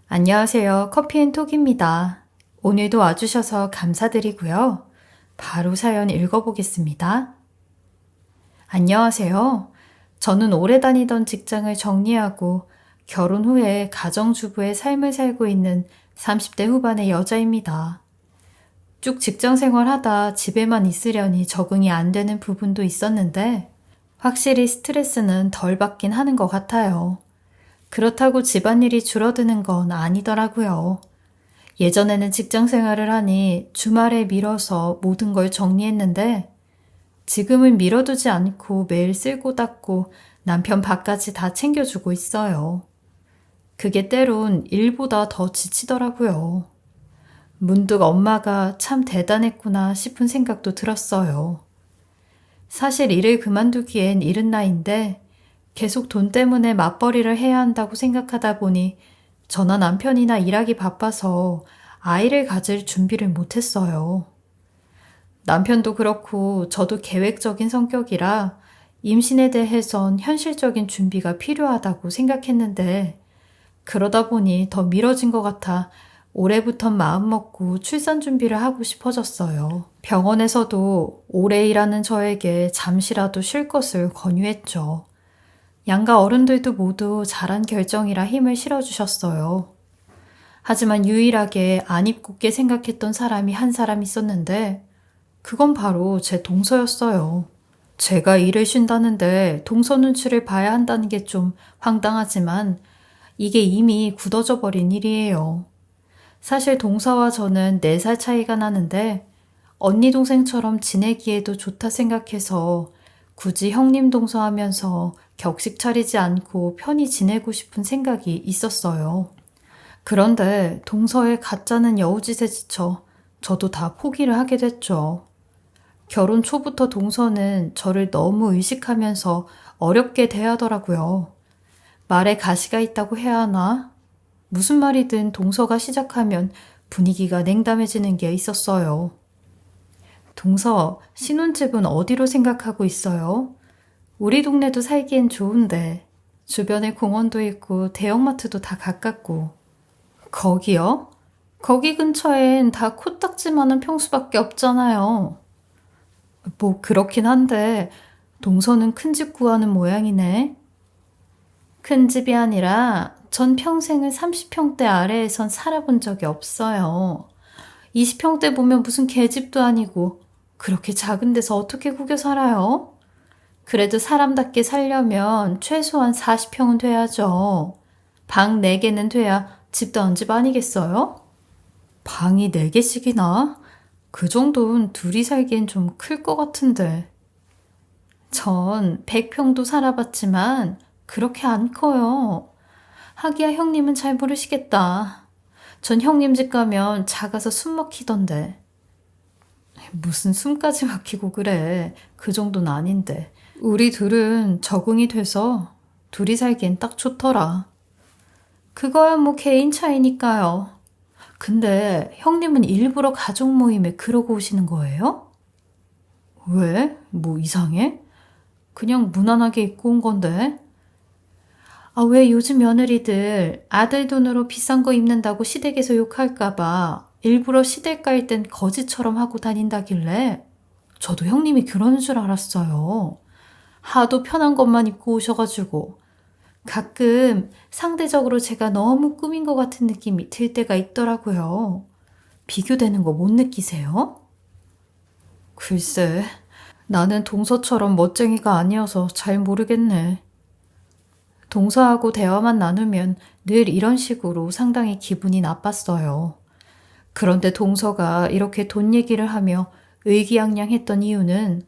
안녕하세요. 커피앤톡입니다. 오늘도 와주셔서 감사드리고요. 바로 사연 읽어보겠습니다. 안녕하세요. 저는 오래 다니던 직장을 정리하고 결혼 후에 가정주부의 삶을 살고 있는 30대 후반의 여자입니다. 쭉 직장 생활하다 집에만 있으려니 적응이 안 되는 부분도 있었는데 확실히 스트레스는 덜 받긴 하는 것 같아요. 그렇다고 집안일이 줄어드는 건 아니더라고요. 예전에는 직장 생활을 하니 주말에 미뤄서 모든 걸 정리했는데 지금은 미뤄두지 않고 매일 쓸고 닦고 남편 밥까지 다 챙겨주고 있어요. 그게 때론 일보다 더 지치더라고요. 문득 엄마가 참 대단했구나 싶은 생각도 들었어요. 사실 일을 그만두기엔 이른 나이인데 계속 돈 때문에 맞벌이를 해야 한다고 생각하다 보니 저나 남편이나 일하기 바빠서 아이를 가질 준비를 못했어요. 남편도 그렇고 저도 계획적인 성격이라 임신에 대해선 현실적인 준비가 필요하다고 생각했는데 그러다 보니 더 미뤄진 것 같아 올해부턴 마음먹고 출산 준비를 하고 싶어졌어요. 병원에서도 오래 일하는 저에게 잠시라도 쉴 것을 권유했죠. 양가 어른들도 모두 잘한 결정이라 힘을 실어주셨어요. 하지만 유일하게 안 입곱게 생각했던 사람이 한 사람 있었는데 그건 바로 제 동서였어요. 제가 일을 쉰다는데 동서 눈치를 봐야 한다는 게 좀 황당하지만 이게 이미 굳어져 버린 일이에요. 사실 동서와 저는 4살 차이가 나는데 언니 동생처럼 지내기에도 좋다 생각해서 굳이 형님 동서하면서 격식 차리지 않고 편히 지내고 싶은 생각이 있었어요. 그런데 동서의 가짜는 여우짓에 지쳐 저도 다 포기를 하게 됐죠. 결혼 초부터 동서는 저를 너무 의식하면서 어렵게 대하더라고요. 말에 가시가 있다고 해야 하나? 무슨 말이든 동서가 시작하면 분위기가 냉담해지는 게 있었어요. 동서, 신혼집은 어디로 생각하고 있어요? 우리 동네도 살기엔 좋은데 주변에 공원도 있고 대형마트도 다 가깝고. 거기요? 거기 근처엔 다 코딱지만한 평수밖에 없잖아요. 뭐 그렇긴 한데 동서는 큰 집 구하는 모양이네. 큰 집이 아니라 전 평생을 30평대 아래에선 살아본 적이 없어요. 20평대 보면 무슨 개집도 아니고 그렇게 작은 데서 어떻게 구겨 살아요? 그래도 사람답게 살려면 최소한 40평은 돼야죠. 방 4개는 돼야 집도 한 집 아니겠어요? 방이 4개씩이나? 그 정도는 둘이 살기엔 좀 클 것 같은데. 전 100평도 살아봤지만 그렇게 안 커요. 하기야 형님은 잘 모르시겠다. 전 형님 집 가면 작아서 숨 막히던데. 무슨 숨까지 막히고 그래. 그 정도는 아닌데. 우리 둘은 적응이 돼서 둘이 살기엔 딱 좋더라. 그거야 뭐 개인 차이니까요. 근데 형님은 일부러 가족 모임에 그러고 오시는 거예요? 왜? 뭐 이상해? 그냥 무난하게 입고 온 건데. 아, 왜 요즘 며느리들 아들 돈으로 비싼 거 입는다고 시댁에서 욕할까봐 일부러 시댁 갈 땐 거지처럼 하고 다닌다길래 저도 형님이 그러는 줄 알았어요. 하도 편한 것만 입고 오셔가지고 가끔 상대적으로 제가 너무 꾸민 것 같은 느낌이 들 때가 있더라고요. 비교되는 거 못 느끼세요? 글쎄, 나는 동서처럼 멋쟁이가 아니어서 잘 모르겠네. 동서하고 대화만 나누면 늘 이런 식으로 상당히 기분이 나빴어요. 그런데 동서가 이렇게 돈 얘기를 하며 의기양양했던 이유는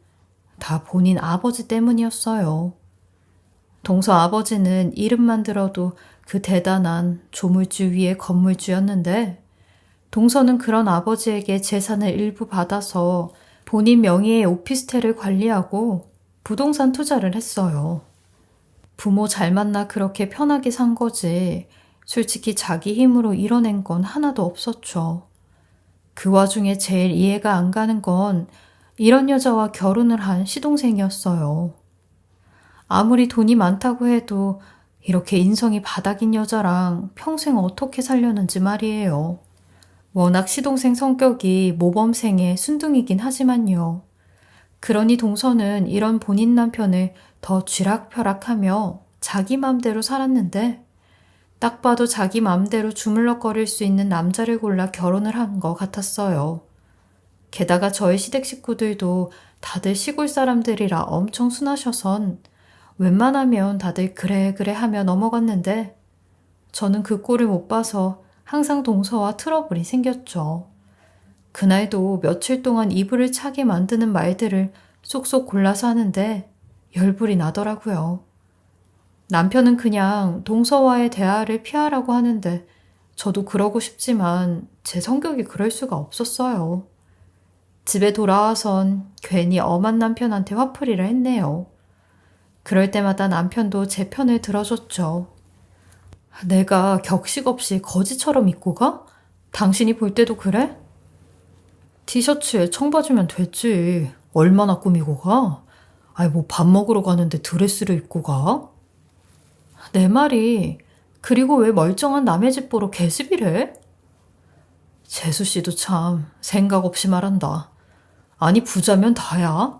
다 본인 아버지 때문이었어요. 동서 아버지는 이름만 들어도 그 대단한 조물주 위의 건물주였는데 동서는 그런 아버지에게 재산을 일부 받아서 본인 명의의 오피스텔을 관리하고 부동산 투자를 했어요. 부모 잘 만나 그렇게 편하게 산 거지 솔직히 자기 힘으로 이뤄낸 건 하나도 없었죠. 그 와중에 제일 이해가 안 가는 건 이런 여자와 결혼을 한 시동생이었어요. 아무리 돈이 많다고 해도 이렇게 인성이 바닥인 여자랑 평생 어떻게 살려는지 말이에요. 워낙 시동생 성격이 모범생의 순둥이긴 하지만요. 그러니 동서는 이런 본인 남편을 더 쥐락펴락하며 자기 맘대로 살았는데 딱 봐도 자기 맘대로 주물럭거릴 수 있는 남자를 골라 결혼을 한 것 같았어요. 게다가 저희 시댁 식구들도 다들 시골 사람들이라 엄청 순하셔선 웬만하면 다들 그래 그래 하며 넘어갔는데 저는 그 꼴을 못 봐서 항상 동서와 트러블이 생겼죠. 그날도 며칠 동안 이불을 차게 만드는 말들을 쏙쏙 골라서 하는데 열불이 나더라고요. 남편은 그냥 동서와의 대화를 피하라고 하는데 저도 그러고 싶지만 제 성격이 그럴 수가 없었어요. 집에 돌아와선 괜히 엄한 남편한테 화풀이를 했네요. 그럴 때마다 남편도 제 편을 들어줬죠. 내가 격식 없이 거지처럼 입고 가? 당신이 볼 때도 그래? 티셔츠에 청바지면 됐지. 얼마나 꾸미고 가? 아이, 뭐 밥 먹으러 가는데 드레스를 입고 가? 내 말이, 그리고 왜 멀쩡한 남의 집 보러 개습이래? 재수 씨도 참 생각 없이 말한다. 아니, 부자면 다야.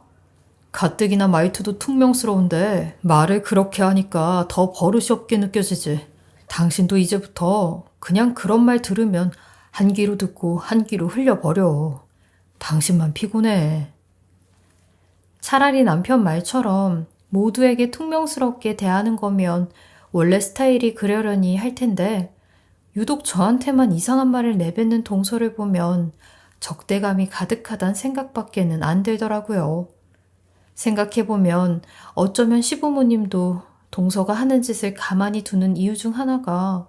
가뜩이나 말투도 퉁명스러운데 말을 그렇게 하니까 더 버릇이 없게 느껴지지. 당신도 이제부터 그냥 그런 말 들으면 한 귀로 듣고 한 귀로 흘려버려. 당신만 피곤해. 차라리 남편 말처럼 모두에게 퉁명스럽게 대하는 거면 원래 스타일이 그러려니 할 텐데 유독 저한테만 이상한 말을 내뱉는 동서를 보면 적대감이 가득하단 생각밖에는 안 들더라고요. 생각해보면 어쩌면 시부모님도 동서가 하는 짓을 가만히 두는 이유 중 하나가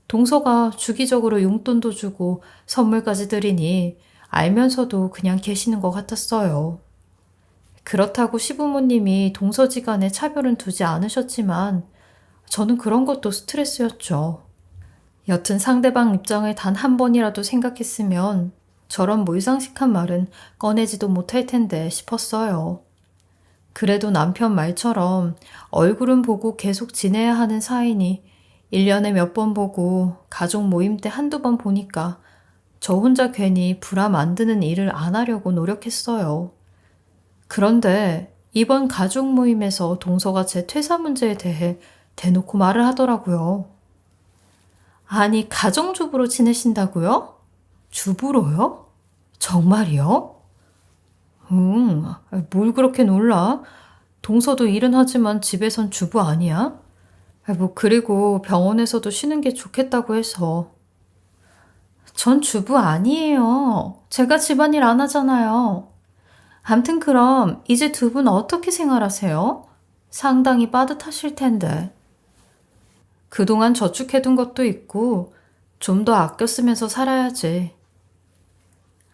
동서가 주기적으로 용돈도 주고 선물까지 드리니 알면서도 그냥 계시는 것 같았어요. 그렇다고 시부모님이 동서지간에 차별은 두지 않으셨지만 저는 그런 것도 스트레스였죠. 여튼 상대방 입장을 단 한 번이라도 생각했으면 저런 몰상식한 말은 꺼내지도 못할 텐데 싶었어요. 그래도 남편 말처럼 얼굴은 보고 계속 지내야 하는 사이니 1년에 몇 번 보고 가족 모임 때 한두 번 보니까 저 혼자 괜히 불화 만드는 일을 안 하려고 노력했어요. 그런데 이번 가족 모임에서 동서가 제 퇴사 문제에 대해 대놓고 말을 하더라고요. 아니, 가정주부로 지내신다고요? 주부로요? 정말이요? 뭘 그렇게 놀라? 동서도 일은 하지만 집에선 주부 아니야? 그리고 병원에서도 쉬는 게 좋겠다고 해서. 전 주부 아니에요. 제가 집안일 안 하잖아요. 암튼 그럼 이제 두 분 어떻게 생활하세요? 상당히 빠듯하실 텐데. 그동안 저축해둔 것도 있고 좀 더 아껴 쓰면서 살아야지.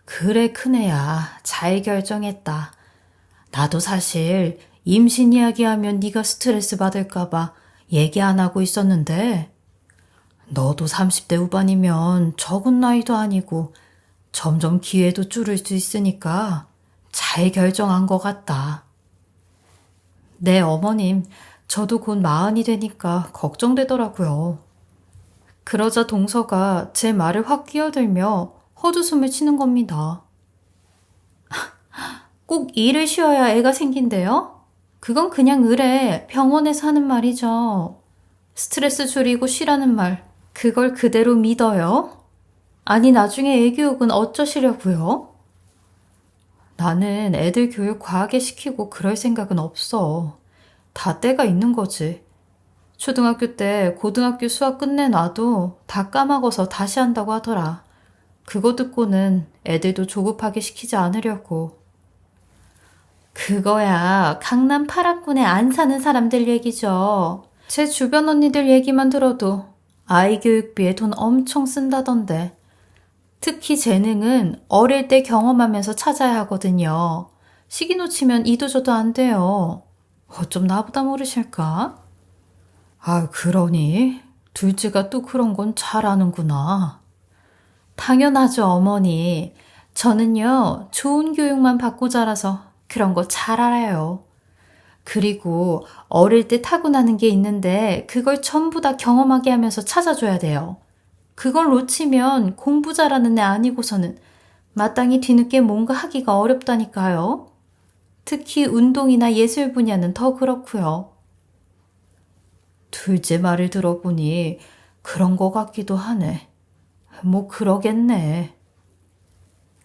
그래, 큰애야. 잘 결정했다. 나도 사실 임신 이야기하면 네가 스트레스 받을까봐 얘기 안 하고 있었는데 너도 30대 후반이면 적은 나이도 아니고 점점 기회도 줄을 수 있으니까 잘 결정한 것 같다. 네, 어머님. 저도 곧 40이 되니까 걱정되더라고요. 그러자 동서가 제 말을 확 끼어들며 헛웃음을 치는 겁니다. 꼭 일을 쉬어야 애가 생긴대요? 그건 그냥 의뢰 병원에서 하는 말이죠. 스트레스 줄이고 쉬라는 말, 그걸 그대로 믿어요? 아니, 나중에 애 교육은 어쩌시려고요? 나는 애들 교육 과하게 시키고 그럴 생각은 없어. 다 때가 있는 거지. 초등학교 때 고등학교 수학 끝내놔도 다 까먹어서 다시 한다고 하더라. 그거 듣고는 애들도 조급하게 시키지 않으려고. 그거야 강남 파락군에 안 사는 사람들 얘기죠. 제 주변 언니들 얘기만 들어도 아이 교육비에 돈 엄청 쓴다던데. 특히 재능은 어릴 때 경험하면서 찾아야 하거든요. 시기 놓치면 이도저도 안 돼요. 어쩜 나보다 모르실까? 그러니 둘째가 또 그런 건 잘 아는구나. 당연하죠, 어머니. 저는요, 좋은 교육만 받고 자라서 그런 거 잘 알아요. 그리고 어릴 때 타고나는 게 있는데 그걸 전부 다 경험하게 하면서 찾아줘야 돼요. 그걸 놓치면 공부 잘하는 애 아니고서는 마땅히 뒤늦게 뭔가 하기가 어렵다니까요. 특히 운동이나 예술 분야는 더 그렇고요. 둘째 말을 들어보니 그런 거 같기도 하네. 뭐 그러겠네.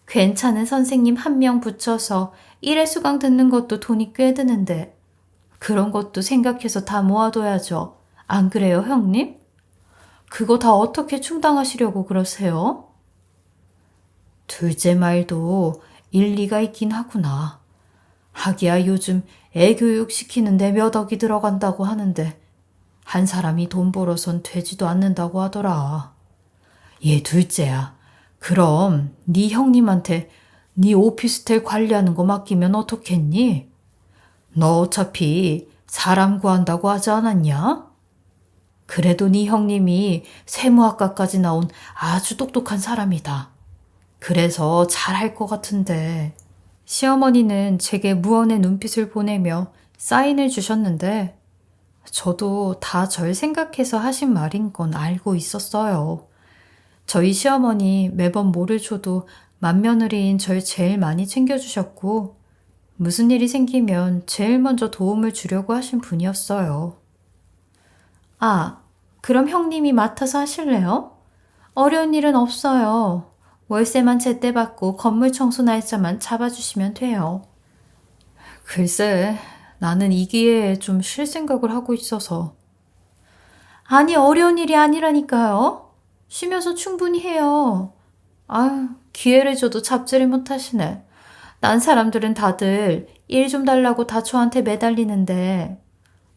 괜찮은 선생님 한 명 붙여서 일회 수강 듣는 것도 돈이 꽤 드는데 그런 것도 생각해서 다 모아둬야죠. 안 그래요, 형님? 그거 다 어떻게 충당하시려고 그러세요? 둘째 말도 일리가 있긴 하구나. 하기야 요즘 애 교육 시키는데 몇 억이 들어간다고 하는데 한 사람이 돈 벌어선 되지도 않는다고 하더라. 얘 둘째야. 그럼 네 형님한테 네 오피스텔 관리하는 거 맡기면 어떻겠니? 너 어차피 사람 구한다고 하지 않았냐? 그래도 네 형님이 세무학과까지 나온 아주 똑똑한 사람이다. 그래서 잘할 것 같은데. 시어머니는 제게 무언의 눈빛을 보내며 사인을 주셨는데 저도 다 절 생각해서 하신 말인 건 알고 있었어요. 저희 시어머니 매번 뭐를 줘도 맏며느리인 절 제일 많이 챙겨주셨고 무슨 일이 생기면 제일 먼저 도움을 주려고 하신 분이었어요. 아, 그럼 형님이 맡아서 하실래요? 어려운 일은 없어요. 월세만 제때 받고 건물 청소 날짜만 잡아주시면 돼요. 글쎄, 나는 이 기회에 좀 쉴 생각을 하고 있어서. 아니, 어려운 일이 아니라니까요. 쉬면서 충분히 해요. 아유, 기회를 줘도 잡지를 못하시네. 난 사람들은 다들 일 좀 달라고 다 저한테 매달리는데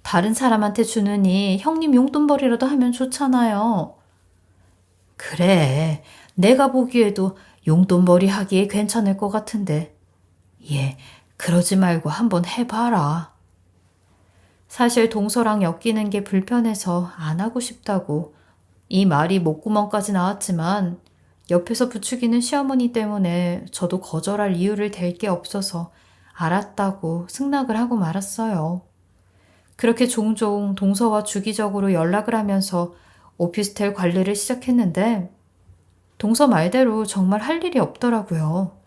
다른 사람한테 주느니 형님 용돈벌이라도 하면 좋잖아요. 그래, 내가 보기에도 용돈벌이 하기에 괜찮을 것 같은데. 예, 그러지 말고 한번 해봐라. 사실 동서랑 엮이는 게 불편해서 안 하고 싶다고 이 말이 목구멍까지 나왔지만 옆에서 부추기는 시어머니 때문에 저도 거절할 이유를 댈 게 없어서 알았다고 승낙을 하고 말았어요. 그렇게 종종 동서와 주기적으로 연락을 하면서 오피스텔 관리를 시작했는데 동서 말대로 정말 할 일이 없더라고요.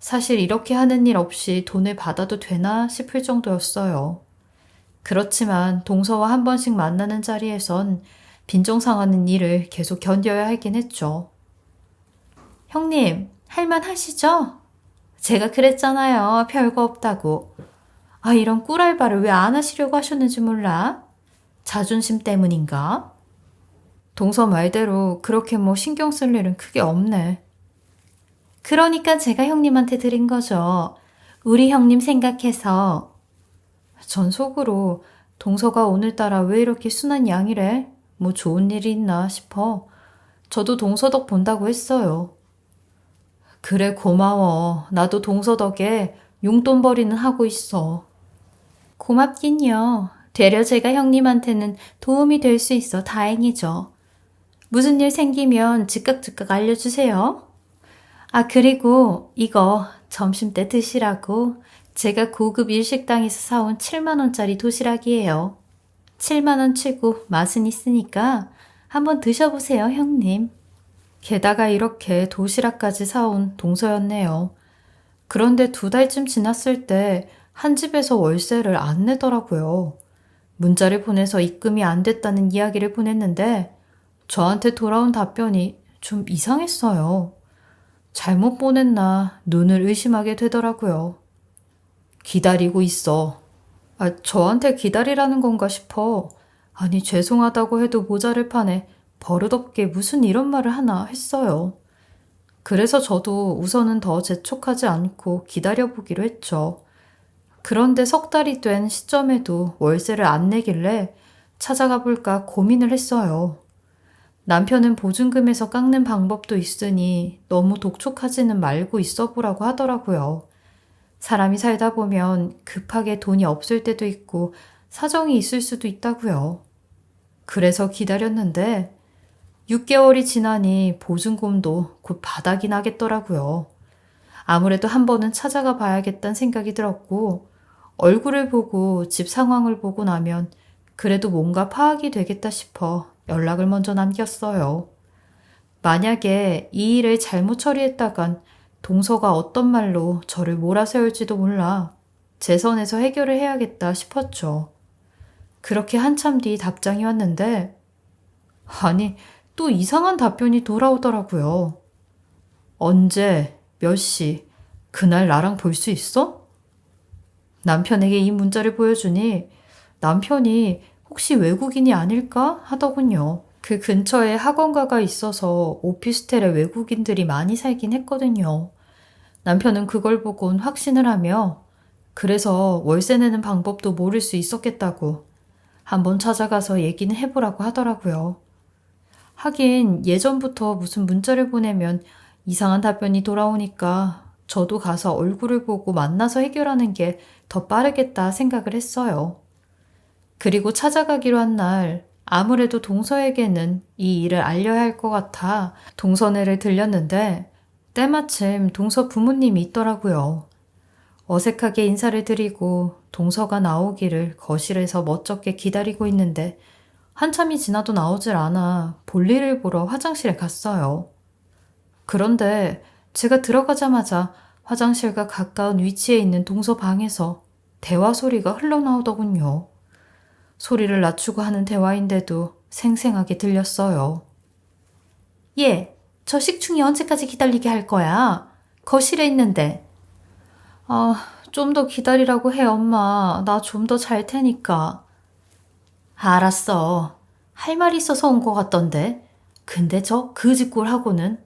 사실 이렇게 하는 일 없이 돈을 받아도 되나 싶을 정도였어요. 그렇지만 동서와 한 번씩 만나는 자리에선 빈정상하는 일을 계속 견뎌야 하긴 했죠. 형님, 할만하시죠? 제가 그랬잖아요. 별거 없다고. 아, 이런 꿀알바를 왜 안 하시려고 하셨는지 몰라? 자존심 때문인가? 동서 말대로 그렇게 뭐 신경 쓸 일은 크게 없네. 그러니까 제가 형님한테 드린 거죠. 우리 형님 생각해서. 전 속으로 동서가 오늘따라 왜 이렇게 순한 양이래? 뭐 좋은 일이 있나 싶어. 저도 동서 덕 본다고 했어요. 그래, 고마워. 나도 동서 덕에 용돈벌이는 하고 있어. 고맙긴요. 되려 제가 형님한테는 도움이 될 수 있어 다행이죠. 무슨 일 생기면 즉각 알려주세요. 아, 그리고 이거 점심때 드시라고 제가 고급 일식당에서 사온 7만 원짜리 도시락이에요. 7만 원 치고 맛은 있으니까 한번 드셔보세요, 형님. 게다가 이렇게 도시락까지 사온 동서였네요. 그런데 2달쯤 지났을 때 한 집에서 월세를 안 내더라고요. 문자를 보내서 입금이 안 됐다는 이야기를 보냈는데 저한테 돌아온 답변이 좀 이상했어요. 잘못 보냈나 눈을 의심하게 되더라고요. 기다리고 있어. 아, 저한테 기다리라는 건가 싶어. 아니, 죄송하다고 해도 모자를 파네. 버릇없게 무슨 이런 말을 하나 했어요. 그래서 저도 우선은 더 재촉하지 않고 기다려보기로 했죠. 그런데 3달이 된 시점에도 월세를 안 내길래 찾아가 볼까 고민을 했어요. 남편은 보증금에서 깎는 방법도 있으니 너무 독촉하지는 말고 있어 보라고 하더라고요. 사람이 살다 보면 급하게 돈이 없을 때도 있고 사정이 있을 수도 있다고요. 그래서 기다렸는데 6개월이 지나니 보증금도 곧 바닥이 나겠더라고요. 아무래도 한 번은 찾아가 봐야겠다는 생각이 들었고 얼굴을 보고 집 상황을 보고 나면 그래도 뭔가 파악이 되겠다 싶어 연락을 먼저 남겼어요. 만약에 이 일을 잘못 처리했다간 동서가 어떤 말로 저를 몰아세울지도 몰라 제 선에서 해결을 해야겠다 싶었죠. 그렇게 한참 뒤 답장이 왔는데, 아니, 또 이상한 답변이 돌아오더라고요. 언제, 몇 시, 그날 나랑 볼 수 있어? 남편에게 이 문자를 보여주니 남편이 혹시 외국인이 아닐까 하더군요. 그 근처에 학원가가 있어서 오피스텔에 외국인들이 많이 살긴 했거든요. 남편은 그걸 보곤 확신을 하며 그래서 월세 내는 방법도 모를 수 있었겠다고 한번 찾아가서 얘기는 해보라고 하더라고요. 하긴 예전부터 무슨 문자를 보내면 이상한 답변이 돌아오니까 저도 가서 얼굴을 보고 만나서 해결하는 게 더 빠르겠다 생각을 했어요. 그리고 찾아가기로 한 날 아무래도 동서에게는 이 일을 알려야 할 것 같아 동서네를 들렸는데 때마침 동서 부모님이 있더라고요. 어색하게 인사를 드리고 동서가 나오기를 거실에서 멋쩍게 기다리고 있는데 한참이 지나도 나오질 않아 볼일을 보러 화장실에 갔어요. 그런데 제가 들어가자마자 화장실과 가까운 위치에 있는 동서 방에서 대화 소리가 흘러나오더군요. 소리를 낮추고 하는 대화인데도 생생하게 들렸어요. 얘, 저 식충이 언제까지 기다리게 할 거야? 거실에 있는데. 좀 더 기다리라고 해, 엄마. 나 좀 더 잘 테니까. 알았어. 할 말 있어서 온 것 같던데. 근데 저 그지꼴하고는.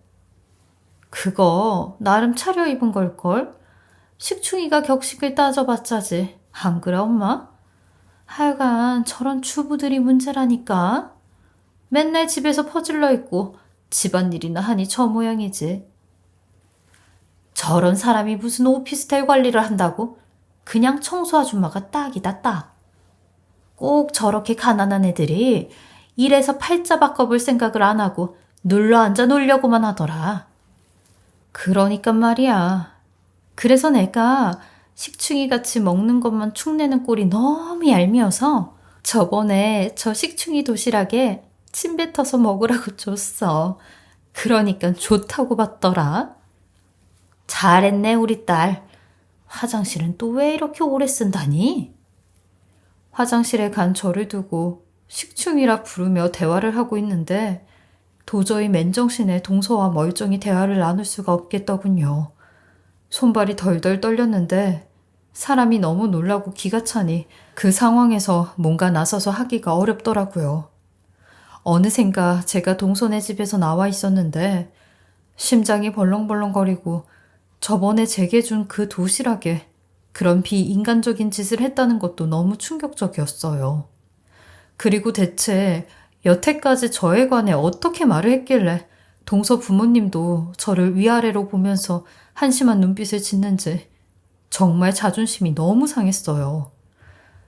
그거 나름 차려입은 걸걸? 식충이가 격식을 따져봤자지. 안 그래, 엄마? 하여간 저런 주부들이 문제라니까. 맨날 집에서 퍼질러 있고 집안일이나 하니 저 모양이지. 저런 사람이 무슨 오피스텔 관리를 한다고? 그냥 청소 아줌마가 딱이다 딱. 꼭 저렇게 가난한 애들이 일에서 팔자 바꿔볼 생각을 안 하고 눌러앉아 놀려고만 하더라. 그러니까 말이야. 그래서 내가 식충이 같이 먹는 것만 축내는 꼴이 너무 얄미워서 저번에 저 식충이 도시락에 침 뱉어서 먹으라고 줬어. 그러니까 좋다고 받더라. 잘했네, 우리 딸. 화장실은 또 왜 이렇게 오래 쓴다니? 화장실에 간 저를 두고 식충이라 부르며 대화를 하고 있는데 도저히 맨정신에 동서와 멀쩡히 대화를 나눌 수가 없겠더군요. 손발이 덜덜 떨렸는데 사람이 너무 놀라고 기가 차니 그 상황에서 뭔가 나서서 하기가 어렵더라고요. 어느샌가 제가 동서네 집에서 나와 있었는데 심장이 벌렁벌렁거리고 저번에 제게 준 그 도시락에 그런 비인간적인 짓을 했다는 것도 너무 충격적이었어요. 그리고 대체 여태까지 저에 관해 어떻게 말을 했길래 동서 부모님도 저를 위아래로 보면서 한심한 눈빛을 짓는지 정말 자존심이 너무 상했어요.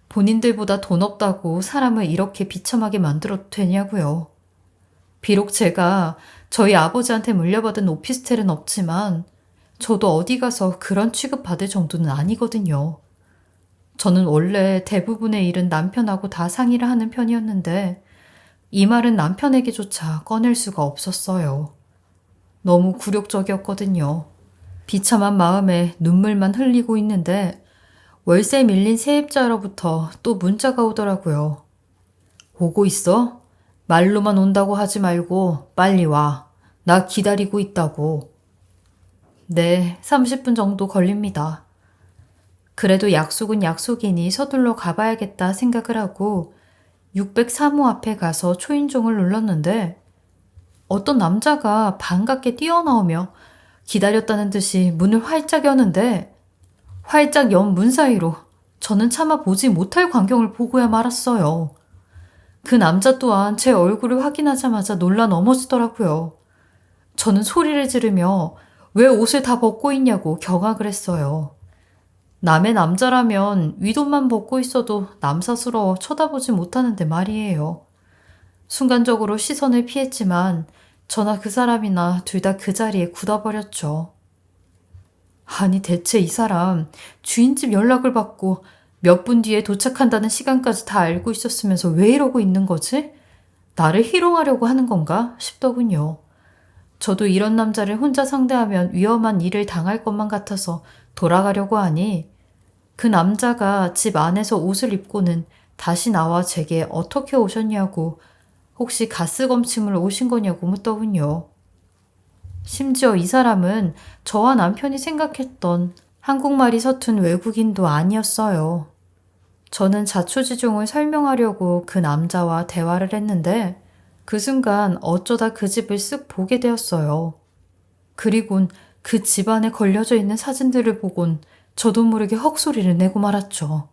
본인들보다 돈 없다고 사람을 이렇게 비참하게 만들어도 되냐고요. 비록 제가 저희 아버지한테 물려받은 오피스텔은 없지만 저도 어디 가서 그런 취급받을 정도는 아니거든요. 저는 원래 대부분의 일은 남편하고 다 상의를 하는 편이었는데 이 말은 남편에게조차 꺼낼 수가 없었어요. 너무 굴욕적이었거든요. 비참한 마음에 눈물만 흘리고 있는데 월세 밀린 세입자로부터 또 문자가 오더라고요. 오고 있어? 말로만 온다고 하지 말고 빨리 와. 나 기다리고 있다고. 네, 30분 정도 걸립니다. 그래도 약속은 약속이니 서둘러 가봐야겠다 생각을 하고 603호 앞에 가서 초인종을 눌렀는데 어떤 남자가 반갑게 뛰어나오며 기다렸다는 듯이 문을 활짝 여는데 활짝 연 문 사이로 저는 차마 보지 못할 광경을 보고야 말았어요. 그 남자 또한 제 얼굴을 확인하자마자 놀라 넘어지더라고요. 저는 소리를 지르며 왜 옷을 다 벗고 있냐고 경악을 했어요. 남의 남자라면 윗옷만 벗고 있어도 남사스러워 쳐다보지 못하는데 말이에요. 순간적으로 시선을 피했지만 저나 그 사람이나 둘 다 그 자리에 굳어버렸죠. 아니 대체 이 사람 주인집 연락을 받고 몇 분 뒤에 도착한다는 시간까지 다 알고 있었으면서 왜 이러고 있는 거지? 나를 희롱하려고 하는 건가 싶더군요. 저도 이런 남자를 혼자 상대하면 위험한 일을 당할 것만 같아서 돌아가려고 하니 그 남자가 집 안에서 옷을 입고는 다시 나와 제게 어떻게 오셨냐고 혹시 가스 검침을 오신 거냐고 묻더군요. 심지어 이 사람은 저와 남편이 생각했던 한국말이 서툰 외국인도 아니었어요. 저는 자초지종을 설명하려고 그 남자와 대화를 했는데 그 순간 어쩌다 그 집을 쓱 보게 되었어요. 그리곤 그 집안에 걸려져 있는 사진들을 보곤 저도 모르게 헉소리를 내고 말았죠.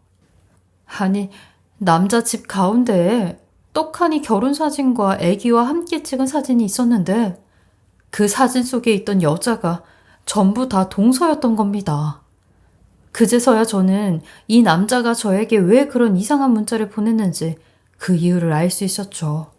아니, 남자 집 가운데에 떡하니 결혼사진과 아기와 함께 찍은 사진이 있었는데 그 사진 속에 있던 여자가 전부 다 동서였던 겁니다. 그제서야 저는 이 남자가 저에게 왜 그런 이상한 문자를 보냈는지 그 이유를 알 수 있었죠.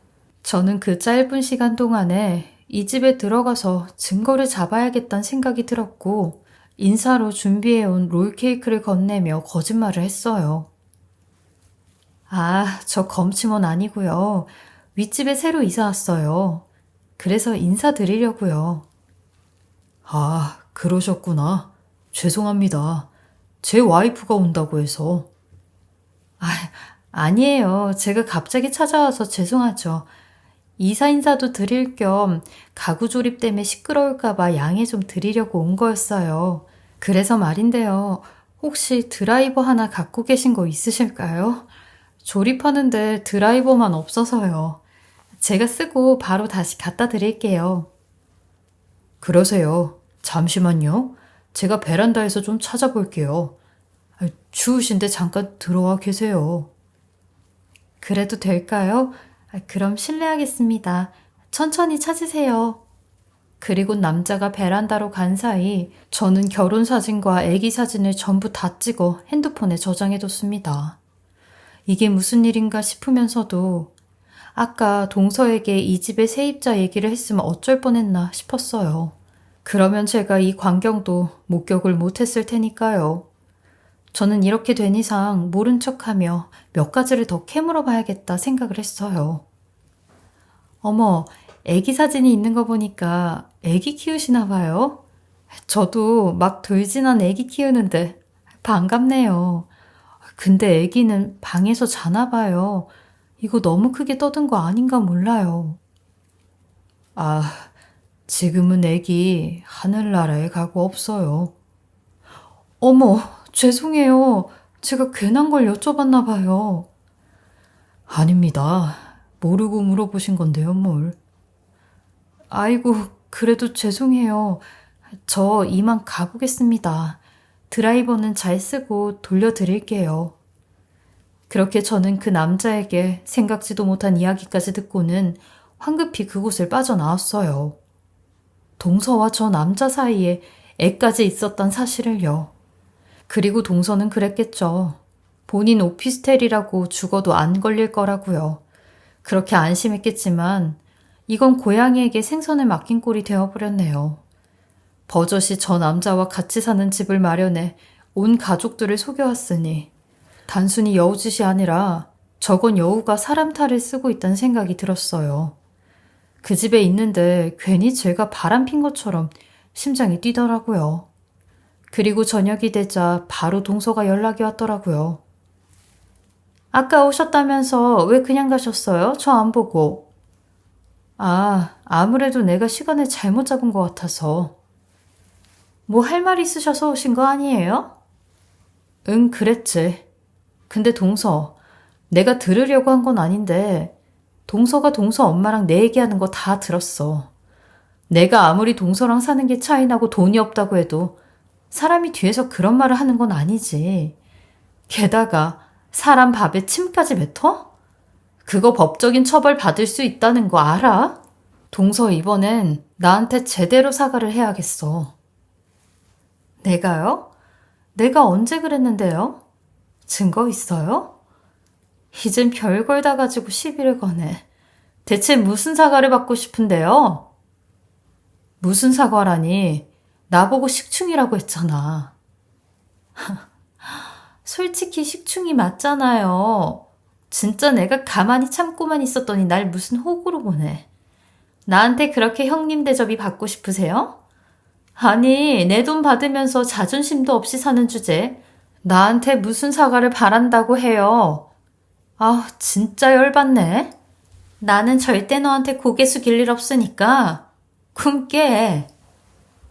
저는 그 짧은 시간 동안에 이 집에 들어가서 증거를 잡아야겠다는 생각이 들었고 인사로 준비해온 롤케이크를 건네며 거짓말을 했어요. 아, 저 검침원 아니고요. 윗집에 새로 이사 왔어요. 그래서 인사드리려고요. 아, 그러셨구나. 죄송합니다. 제 와이프가 온다고 해서. 아, 아니에요. 제가 갑자기 찾아와서 죄송하죠. 이사 인사도 드릴 겸 가구 조립 때문에 시끄러울까봐 양해 좀 드리려고 온 거였어요. 그래서 말인데요. 혹시 드라이버 하나 갖고 계신 거 있으실까요? 조립하는데 드라이버만 없어서요. 제가 쓰고 바로 다시 갖다 드릴게요. 그러세요. 잠시만요. 제가 베란다에서 좀 찾아볼게요. 추우신데 잠깐 들어와 계세요. 그래도 될까요? 그럼 실례하겠습니다. 천천히 찾으세요. 그리고 남자가 베란다로 간 사이 저는 결혼사진과 아기 사진을 전부 다 찍어 핸드폰에 저장해뒀습니다. 이게 무슨 일인가 싶으면서도 아까 동서에게 이 집의 세입자 얘기를 했으면 어쩔 뻔했나 싶었어요. 그러면 제가 이 광경도 목격을 못했을 테니까요. 저는 이렇게 된 이상 모른 척하며 몇 가지를 더 캐물어 봐야겠다 생각을 했어요. 어머, 애기 사진이 있는 거 보니까 애기 키우시나 봐요? 저도 막 돌진한 애기 키우는데 반갑네요. 근데 애기는 방에서 자나 봐요. 이거 너무 크게 떠든 거 아닌가 몰라요. 아, 지금은 애기 하늘나라에 가고 없어요. 어머, 죄송해요. 제가 괜한 걸 여쭤봤나 봐요. 아닙니다. 모르고 물어보신 건데요, 뭘. 아이고, 그래도 죄송해요. 저 이만 가보겠습니다. 드라이버는 잘 쓰고 돌려드릴게요. 그렇게 저는 그 남자에게 생각지도 못한 이야기까지 듣고는 황급히 그곳을 빠져나왔어요. 동서와 저 남자 사이에 애까지 있었단 사실을요. 그리고 동서는 그랬겠죠. 본인 오피스텔이라고 죽어도 안 걸릴 거라고요. 그렇게 안심했겠지만 이건 고양이에게 생선을 맡긴 꼴이 되어버렸네요. 버젓이 저 남자와 같이 사는 집을 마련해 온 가족들을 속여왔으니 단순히 여우짓이 아니라 저건 여우가 사람 탈을 쓰고 있다는 생각이 들었어요. 그 집에 있는데 괜히 제가 바람핀 것처럼 심장이 뛰더라고요. 그리고 저녁이 되자 바로 동서가 연락이 왔더라고요. 아까 오셨다면서 왜 그냥 가셨어요? 저 안 보고. 아, 아무래도 내가 시간을 잘못 잡은 것 같아서. 뭐 할 말 있으셔서 오신 거 아니에요? 응, 그랬지. 근데 동서, 내가 들으려고 한 건 아닌데 동서가 동서 엄마랑 내 얘기하는 거 다 들었어. 내가 아무리 동서랑 사는 게 차이나고 돈이 없다고 해도 사람이 뒤에서 그런 말을 하는 건 아니지. 게다가 사람 밥에 침까지 뱉어? 그거 법적인 처벌 받을 수 있다는 거 알아? 동서 이번엔 나한테 제대로 사과를 해야겠어. 내가요? 내가 언제 그랬는데요? 증거 있어요? 이젠 별걸 다 가지고 시비를 거네. 대체 무슨 사과를 받고 싶은데요? 무슨 사과라니? 나보고 식충이라고 했잖아. 솔직히 식충이 맞잖아요. 진짜 내가 가만히 참고만 있었더니 날 무슨 호구로 보내. 나한테 그렇게 형님 대접이 받고 싶으세요? 아니, 내 돈 받으면서 자존심도 없이 사는 주제. 나한테 무슨 사과를 바란다고 해요. 아, 진짜 열받네. 나는 절대 너한테 고개 숙일 일 없으니까 굶게.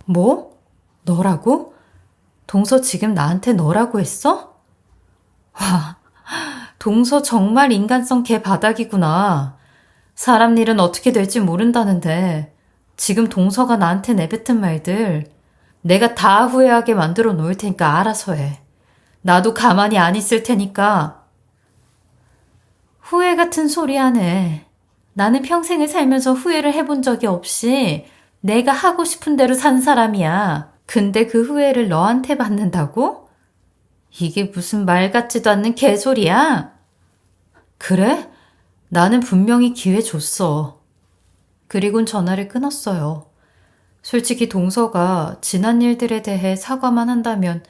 뭐? 너라고? 동서 지금 나한테 너라고 했어? 와, 동서 정말 인간성 개 바닥이구나. 사람 일은 어떻게 될지 모른다는데 지금 동서가 나한테 내뱉은 말들 내가 다 후회하게 만들어 놓을 테니까 알아서 해. 나도 가만히 안 있을 테니까. 후회 같은 소리 하네. 나는 평생을 살면서 후회를 해본 적이 없이 내가 하고 싶은 대로 산 사람이야. 근데 그 후회를 너한테 받는다고? 이게 무슨 말 같지도 않는 개소리야? 그래? 나는 분명히 기회 줬어. 그리곤 전화를 끊었어요. 솔직히 동서가 지난 일들에 대해 사과만 한다면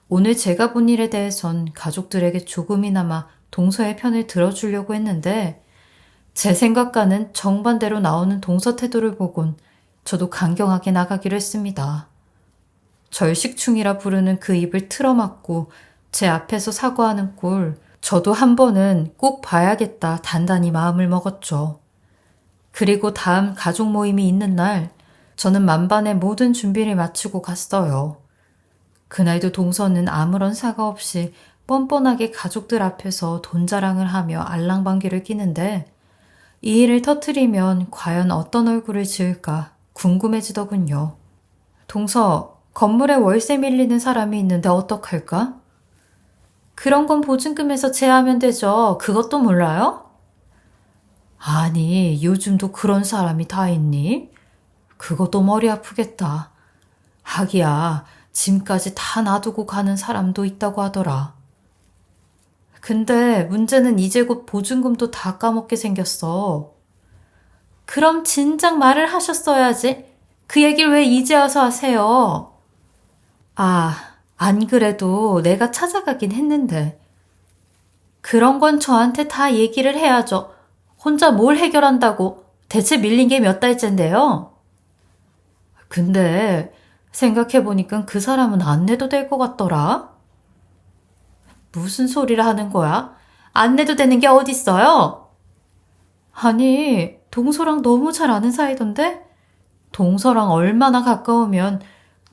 오늘 제가 본 일에 대해선 가족들에게 조금이나마 동서의 편을 들어주려고 했는데 제 생각과는 정반대로 나오는 동서 태도를 보곤 저도 강경하게 나가기로 했습니다. 절 식충이라 부르는 그 입을 틀어막고 제 앞에서 사과하는 꼴 저도 한 번은 꼭 봐야겠다 단단히 마음을 먹었죠. 그리고 다음 가족 모임이 있는 날 저는 만반의 모든 준비를 마치고 갔어요. 그날도 동서는 아무런 사과 없이 뻔뻔하게 가족들 앞에서 돈 자랑을 하며 알랑방귀를 끼는데 이 일을 터뜨리면 과연 어떤 얼굴을 지을까 궁금해지더군요. 동서, 건물에 월세 밀리는 사람이 있는데 어떡할까? 그런 건 보증금에서 제하면 되죠. 그것도 몰라요? 아니, 요즘도 그런 사람이 다 있니? 그것도 머리 아프겠다. 하기야, 짐까지 다 놔두고 가는 사람도 있다고 하더라. 근데 문제는 이제 곧 보증금도 다 까먹게 생겼어. 그럼 진작 말을 하셨어야지. 그 얘기를 왜 이제 와서 하세요? 아, 안 그래도 내가 찾아가긴 했는데. 그런 건 저한테 다 얘기를 해야죠. 혼자 뭘 해결한다고. 대체 밀린 게 몇 달째인데요? 근데 생각해보니까 그 사람은 안 내도 될 것 같더라. 무슨 소리를 하는 거야? 안 내도 되는 게 어딨어요? 아니, 동서랑 너무 잘 아는 사이던데? 동서랑 얼마나 가까우면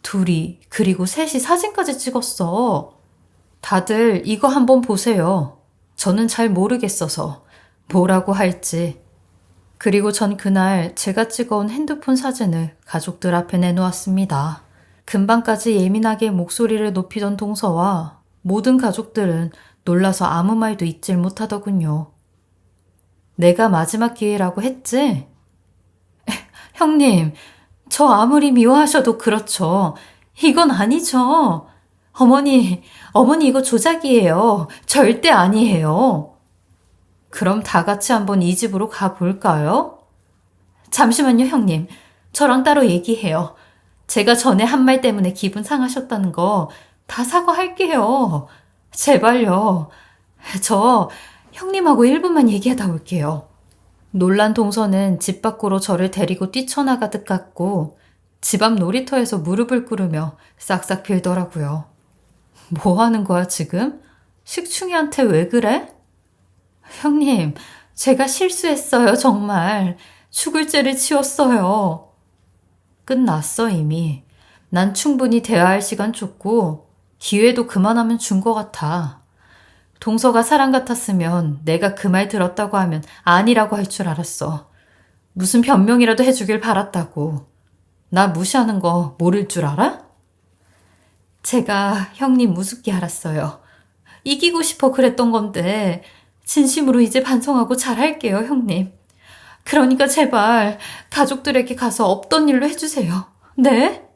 둘이 그리고 셋이 사진까지 찍었어. 다들 이거 한번 보세요. 저는 잘 모르겠어서 뭐라고 할지. 그리고 전 그날 제가 찍어온 핸드폰 사진을 가족들 앞에 내놓았습니다. 금방까지 예민하게 목소리를 높이던 동서와 모든 가족들은 놀라서 아무 말도 잊질 못하더군요. 내가 마지막 기회라고 했지? 형님, 저 아무리 미워하셔도 그렇죠. 이건 아니죠. 어머니 이거 조작이에요. 절대 아니에요. 그럼 다 같이 한번 이 집으로 가볼까요? 잠시만요, 형님. 저랑 따로 얘기해요. 제가 전에 한 말 때문에 기분 상하셨다는 거 다 사과할게요. 제발요. 저 형님하고 1분만 얘기하다 올게요. 놀란 동서는 집 밖으로 저를 데리고 뛰쳐나가듯 갔고 집 앞 놀이터에서 무릎을 꿇으며 싹싹 빌더라고요. 뭐 하는 거야 지금? 식충이한테 왜 그래? 형님, 제가 실수했어요, 정말. 죽을 죄를 지었어요. 끝났어, 이미. 난 충분히 대화할 시간 줬고 기회도 그만하면 준 것 같아. 동서가 사람 같았으면 내가 그 말 들었다고 하면 아니라고 할 줄 알았어. 무슨 변명이라도 해주길 바랐다고. 나 무시하는 거 모를 줄 알아? 제가 형님 우습게 알았어요. 이기고 싶어 그랬던 건데 진심으로 이제 반성하고 잘할게요, 형님. 그러니까 제발 가족들에게 가서 없던 일로 해주세요. 네?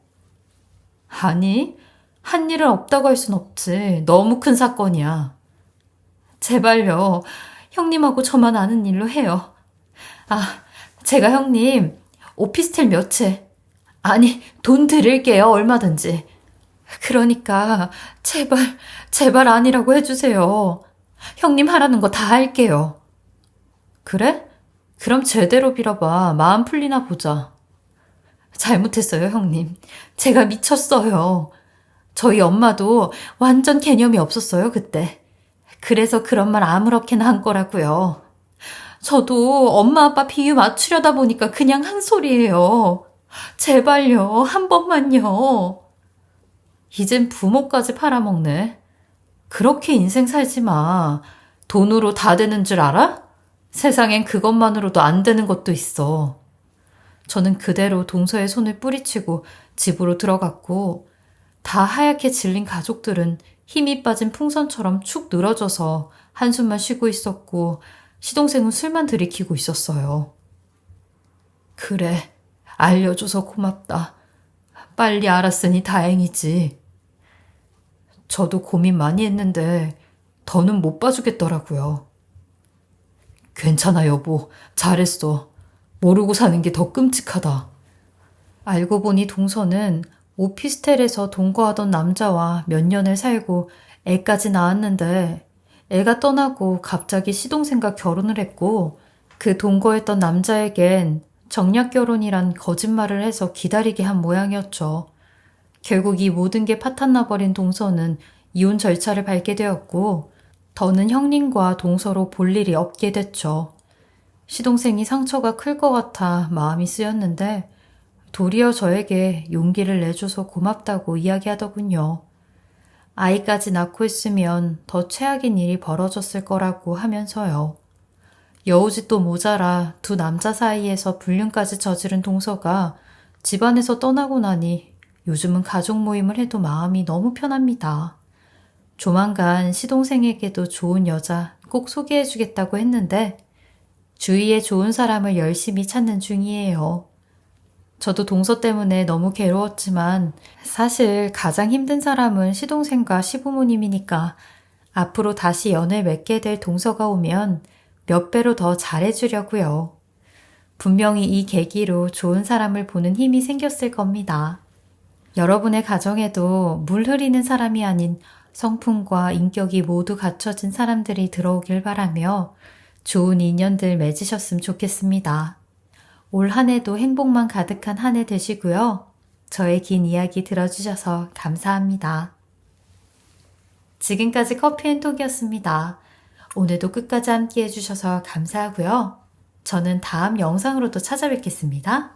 아니, 한 일은 없다고 할 순 없지. 너무 큰 사건이야. 제발요. 형님하고 저만 아는 일로 해요. 아, 제가 형님 오피스텔 몇 채. 아니, 돈 드릴게요. 얼마든지. 그러니까 제발 아니라고 해주세요. 형님 하라는 거 다 할게요. 그래? 그럼 제대로 빌어봐. 마음 풀리나 보자. 잘못했어요, 형님. 제가 미쳤어요. 저희 엄마도 완전 개념이 없었어요, 그때. 그래서 그런 말 아무렇게나 한 거라고요. 저도 엄마 아빠 비유 맞추려다 보니까 그냥 한 소리예요. 제발요, 한 번만요. 이젠 부모까지 팔아먹네. 그렇게 인생 살지 마. 돈으로 다 되는 줄 알아? 세상엔 그것만으로도 안 되는 것도 있어. 저는 그대로 동서의 손을 뿌리치고 집으로 들어갔고, 다 하얗게 질린 가족들은 힘이 빠진 풍선처럼 축 늘어져서 한숨만 쉬고 있었고, 시동생은 술만 들이키고 있었어요. 그래, 알려줘서 고맙다. 빨리 알았으니 다행이지. 저도 고민 많이 했는데 더는 못 봐주겠더라고요. 괜찮아, 여보. 잘했어. 모르고 사는 게 더 끔찍하다. 알고 보니 동서는 오피스텔에서 동거하던 남자와 몇 년을 살고 애까지 낳았는데, 애가 떠나고 갑자기 시동생과 결혼을 했고, 그 동거했던 남자에겐 정략 결혼이란 거짓말을 해서 기다리게 한 모양이었죠. 결국 이 모든 게 파탄나버린 동서는 이혼 절차를 밟게 되었고, 더는 형님과 동서로 볼 일이 없게 됐죠. 시동생이 상처가 클 것 같아 마음이 쓰였는데, 도리어 저에게 용기를 내줘서 고맙다고 이야기하더군요. 아이까지 낳고 있으면 더 최악인 일이 벌어졌을 거라고 하면서요. 여우짓도 모자라 두 남자 사이에서 불륜까지 저지른 동서가 집안에서 떠나고 나니 요즘은 가족 모임을 해도 마음이 너무 편합니다. 조만간 시동생에게도 좋은 여자 꼭 소개해주겠다고 했는데, 주위에 좋은 사람을 열심히 찾는 중이에요. 저도 동서 때문에 너무 괴로웠지만 사실 가장 힘든 사람은 시동생과 시부모님이니까 앞으로 다시 연을 맺게 될 동서가 오면 몇 배로 더 잘해주려고요. 분명히 이 계기로 좋은 사람을 보는 힘이 생겼을 겁니다. 여러분의 가정에도 물 흐리는 사람이 아닌 성품과 인격이 모두 갖춰진 사람들이 들어오길 바라며 좋은 인연들 맺으셨으면 좋겠습니다. 올 한 해도 행복만 가득한 한 해 되시고요. 저의 긴 이야기 들어주셔서 감사합니다. 지금까지 커피앤톡이었습니다. 오늘도 끝까지 함께 해주셔서 감사하고요. 저는 다음 영상으로 또 찾아뵙겠습니다.